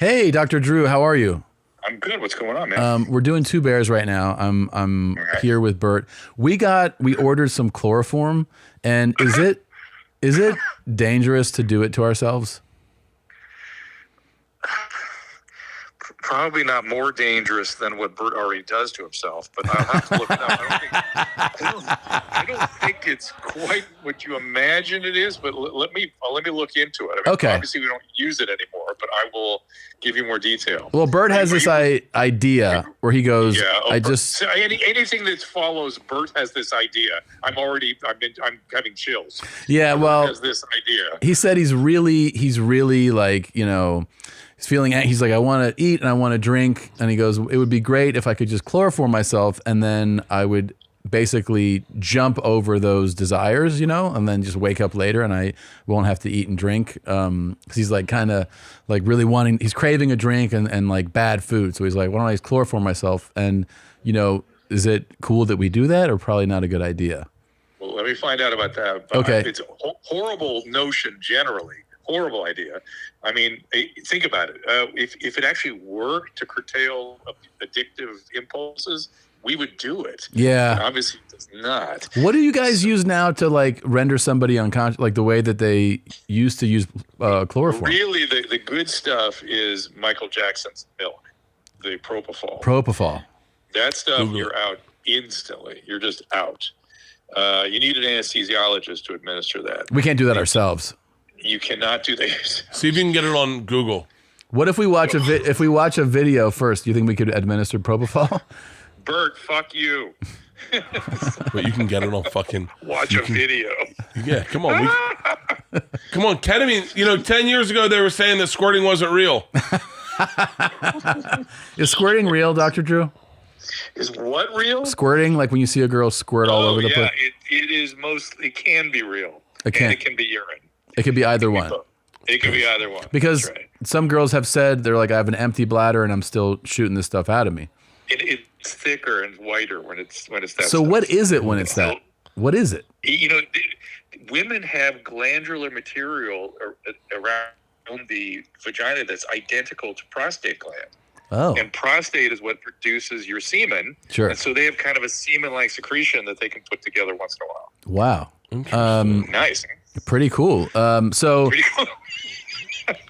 Hey, Dr. Drew, how are you? I'm good. What's going on, man? We're doing Two Bears right now. I'm here with Bert. We ordered some chloroform, and is it dangerous to do it to ourselves? Probably not more dangerous than what Bert already does to himself, but I'll have to look it up. I don't think it's quite what you imagine it is, but let me look into it. I mean, Okay. Obviously, we don't use it anymore, but I will give you more detail. Well, Bert has this idea where he goes, so anything that follows Bert has this idea. I'm having chills. Yeah, well, Bert has this idea. He said he's really like, he's like, I want to eat and I want to drink. And he goes, it would be great if I could just chloroform myself and then I would basically jump over those desires, and then just wake up later and I won't have to eat and drink. Cause he's like kind of like really he's craving a drink and like bad food. So he's like, why don't I just chloroform myself? And, is it cool that we do that or probably not a good idea? Well, let me find out about that. Okay. It's a horrible notion generally. Horrible idea. I mean, think about it. If it actually worked to curtail addictive impulses, we would do it. Yeah. And obviously, it does not. What do you guys use now to like render somebody unconscious, like the way that they used to use chloroform? Really, the good stuff is Michael Jackson's milk, the propofol. Propofol. That stuff, you're out instantly. You're just out. You need an anesthesiologist to administer that. We can't do that ourselves. You cannot do that. See if you can get it on Google. What if we watch a video first? Do you think we could administer propofol? Bert, fuck you. But you can get it on fucking watch a video. Yeah, come on. Come on, ketamine. 10 years ago they were saying that squirting wasn't real. Is squirting real, Dr. Drew? Is what real? Squirting, like when you see a girl squirt all over the place? It is it can be real. It can. And it can be urine. It could be either one. It could be either one. Because some girls have said, they're like, I have an empty bladder and I'm still shooting this stuff out of me. It's thicker and whiter when it's that. So what is it when it's that? What is it? Women have glandular material around the vagina that's identical to prostate gland. Oh. And prostate is what produces your semen. Sure. And so they have kind of a semen-like secretion that they can put together once in a while. Wow. Nice. Pretty cool. Pretty cool.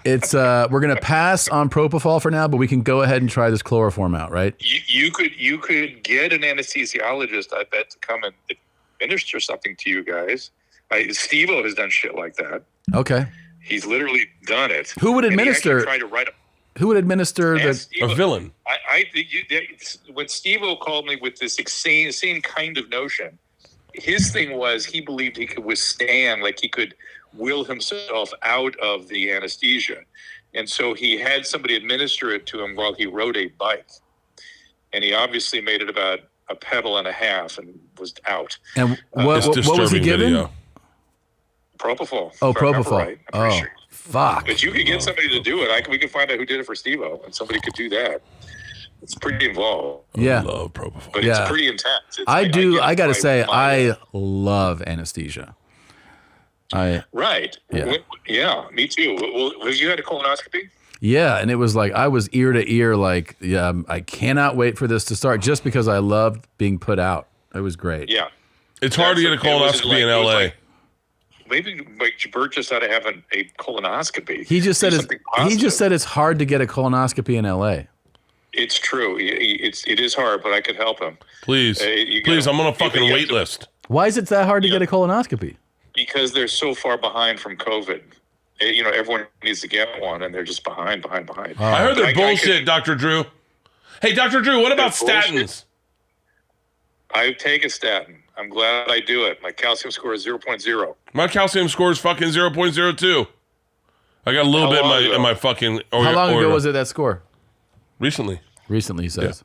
It's we're gonna pass on propofol for now, but we can go ahead and try this chloroform out, right? You could get an anesthesiologist, I bet, to come and administer something to you guys. Steve-O has done shit like that. Okay. He's literally done it. Who would administer? Who would administer a villain? I think when Steve-O called me with this same kind of notion, his thing was he believed he could withstand, like he could will himself out of the anesthesia. And so he had somebody administer it to him while he rode a bike. And he obviously made it about a pedal and a half and was out. And what was he given? Video. Propofol. Oh, propofol. Right. I'm pretty sure. Fuck. But you could get somebody to do it. We could find out who did it for Steve-O, and somebody could do that. It's pretty involved. Yeah. I love propofol. But it's pretty intense. I got to say, I love anesthesia. Right. Yeah, me too. Well, you had a colonoscopy? Yeah, and it was like I was ear to ear, like, I cannot wait for this to start, just because I loved being put out. It was great. Yeah. It's hard to get a colonoscopy in LA. Maybe Bert just ought to have a colonoscopy. He just said it's hard to get a colonoscopy in LA. It's true. It is hard, but I could help him. Please, I'm on a fucking wait list. Why is it that hard to get a colonoscopy? Because they're so far behind from COVID. Everyone needs to get one, and they're just behind. I heard they're bullshit, Dr. Drew. Hey, Dr. Drew, what about statins? I take a statin. I'm glad I do it. My calcium score is 0.0. My calcium score is fucking 0.02. I got a little bit in my fucking... How long ago was it, that score? Recently, he says.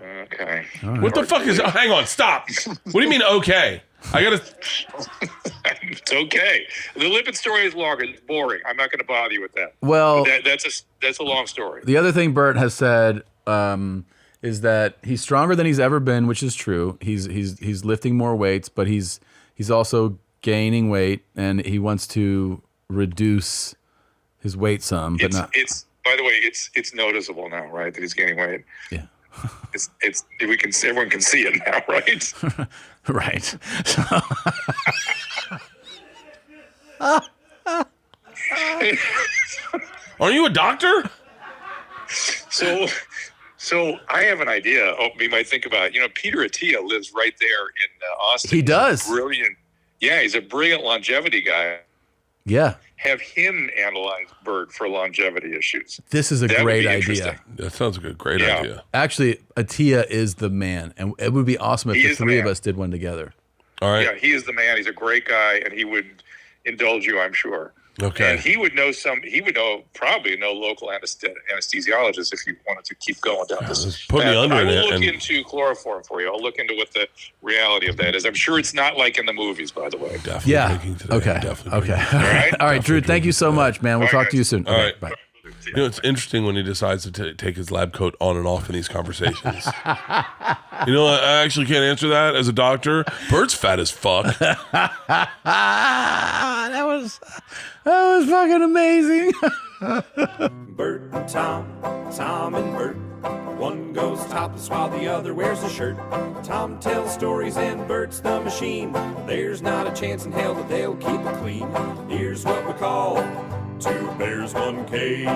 Yeah. Okay. Right. What the fuck is... Hang on, stop. What do you mean, okay? I gotta... It's okay. The lipid story is long. It's boring. I'm not going to bother you with that. Well... That's a long story. The other thing Bert has said is that he's stronger than he's ever been, which is true. He's lifting more weights, but he's also gaining weight, and he wants to reduce his weight some, but not. It's by the way, it's noticeable now, right? That he's gaining weight. Yeah. Everyone can see it now, right? Right. Are you a doctor? So I have an idea. We might think about, Peter Attia lives right there in Austin. He does. Brilliant. Yeah, he's a brilliant longevity guy. Yeah. Have him analyze Bert for longevity issues. This is a That would great be idea. interesting. That sounds like a great Yeah. idea. Actually, Attia is the man, and it would be awesome if He the is the three of man. us did one together. All right. Yeah, he is the man. He's a great guy, and he would indulge you, I'm sure. Okay. And he would probably know local anesthesiologists if you wanted to keep going down this. Put me path. under I will it look and- into chloroform for you. I'll look into what the reality of that is. I'm sure it's not like in the movies, by the way. Definitely Yeah. drinking today. Okay. Definitely Okay. drinking. All right. right. All right, Drew. Thank you so much, man. We'll All talk right, to you soon. All Okay, right. bye. You know, it's interesting when he decides to take his lab coat on and off in these conversations. I actually can't answer that as a doctor. Bert's fat as fuck. That was fucking amazing. Bert and Tom, Tom and Bert. One goes topless while the other wears a shirt. Tom tells stories and Bert's the machine. There's not a chance in hell that they'll keep it clean. Here's what we call Two Bears, One Cave.